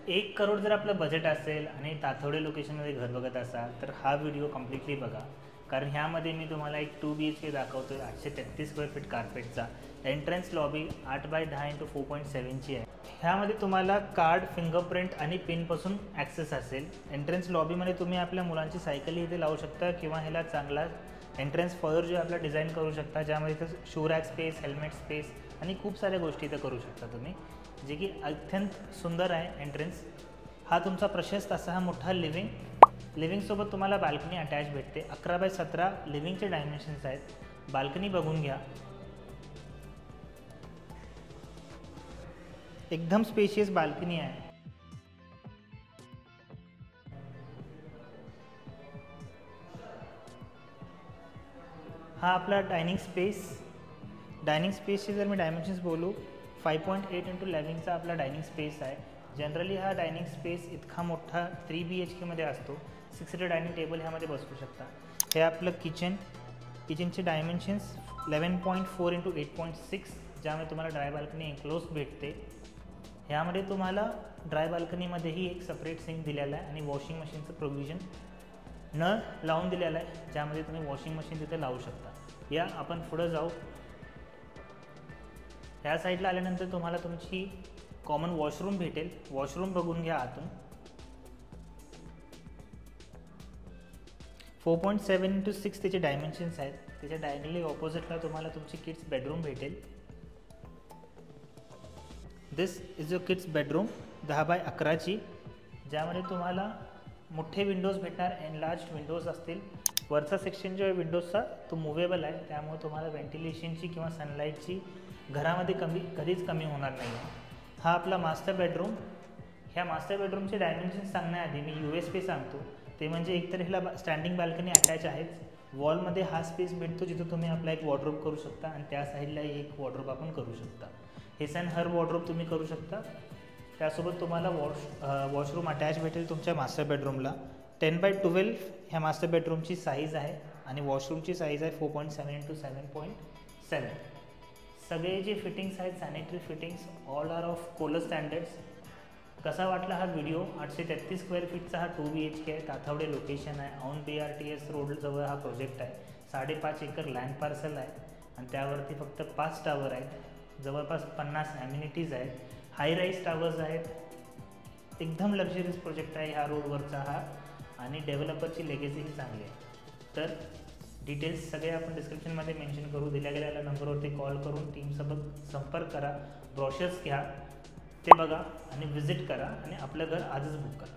1 करोड जर आपलं बजेट असेल आणि ताथवडे लोकेशनमध्ये घर बघत असाल तर हा व्हिडिओ कम्प्लिटली बघा, कारण ह्यामध्ये मी तुम्हाला एक 2 BHK दाखवतोय 833 स्क्वेअर फीट कार्पेटचा. एंट्रन्स लॉबी 8x10x4.7ची आहे. ह्यामध्ये तुम्हाला कार्ड, फिंगरप्रिंट आणि पिनपासून ॲक्सेस असेल. एंट्रन्स लॉबीमध्ये तुम्ही आपल्या मुलांची सायकल इथे लावू शकता किंवा ह्याला चांगला एंट्रन्स फॉयर जो आपला डिझाईन करू शकता, ज्यामध्ये इथं shoe rack space, helmet space आणि खूप साऱ्या गोष्टी इथं करू शकता तुम्ही, जे की अत्यंत सुंदर आहे. एंट्रन्स हा तुमचा प्रशस्त असा हा मोठा लिव्हिंगसोबत तुम्हाला बाल्कनी अटॅच भेटते. 11x17 लिव्हिंगचे डायमेन्शन्स आहेत. बाल्कनी बघून घ्या, एकदम स्पेशियस बाल्कनी आहे. हा आपला डायनिंग स्पेसचे जर मी डायमेन्शन्स बोलू 5.8 × 11चा आपला डायनिंग स्पेस आहे. जनरली हा डायनिंग स्पेस इतका मोठा 3 BHKमध्ये असतो. 6 सीटर डायनिंग टेबल ह्यामध्ये बसू शकता. हे आपलं किचनचे डायमेन्शन्स 11.4 × 8.6, ज्यामध्ये तुम्हाला ड्राय बाल्कनी एन्क्लोज भेटते. ह्यामध्ये तुम्हाला ड्राय बाल्कनीमध्येही एक सेपरेट सिंक दिलेला आहे आणि वॉशिंग मशीनचं प्रोव्हिजन नळ लावून दिलेला आहे, ज्यामध्ये तुम्ही वॉशिंग मशीन तिथे लावू शकता. या आपण पुढं जाऊ. ह्या साईडला आल्यानंतर तुम्हाला तुमची कॉमन वॉशरूम भेटेल. वॉशरूम बघून घ्या आतून. 4.7 × 6 त्याचे डायमेन्शन्स आहेत. त्याच्या डायरेक्टली ऑपोजिटला तुम्हाला तुमची किड्स बेडरूम भेटेल. दिस इज युअर किड्स बेडरूम 10x11ची, ज्यामध्ये तुम्हाला मोठे विंडोज भेटणार. एनलार्ज विंडोज असतील. वरचा सेक्शन जो आहे विंडोजचा तो मुव्हेबल आहे, त्यामुळे तुम्हाला व्हेंटिलेशनची किंवा सनलाईटची घरामध्ये कधीच कमी होणार नाही आहे. हा आपला मास्टर बेडरूम. ह्या मास्टर बेडरूमचे डायमेन्शन्स सांगण्याआधी मी USP सांगतो. ते म्हणजे एकतर ह्याला स्टँडिंग बाल्कनी अटॅच आहेच. वॉलमध्ये हा स्पेस भेटतो जिथं तुम्ही आपला एक वॉर्डरोब करू शकता आणि त्या साईडला एक वॉर्डरोब आपण करू शकता. हेस अँड हर वॉर्डरोब तुम्ही करू शकता. त्यासोबत तुम्हाला वॉशरूम अटॅच भेटेल तुमच्या मास्टर बेडरूमला. 10x12 ह्या मास्टर बेडरूमची साईज आहे आणि वॉशरूमची साईज आहे 4.7 × 7.7. सगळे जे फिटिंग्स आहेत sanitary fittings all are of colour standards. कसा वाटला हा व्हिडिओ? 833 स्क्वेअर फीटचा हा 2 BHK आहे. ताथवडे लोकेशन आहे. औंध BRTS रोडजवळ हा प्रोजेक्ट आहे. 5.5 एकर लँड पार्सल आहे आणि त्यावरती फक्त 5 टावर आहेत. जवळपास 50 ॲम्युनिटीज आहेत. हाय राईज टावर्स आहेत. एकदम लक्झरियस प्रोजेक्ट आहे ह्या रोडवरचा हा, आणि डेव्हलपरची लेगेसीही चांगली आहे. तर डिटेल्स सगळे आपण डिस्क्रिप्शनमध्ये मेन्शन करू. दिल्या गेलेल्या नंबरवरती कॉल करून टीमसोबत संपर्क करा. ब्रॉशर्स घ्या, ते बघा आणि व्हिजिट करा आणि आपलं घर आजच बुक करा.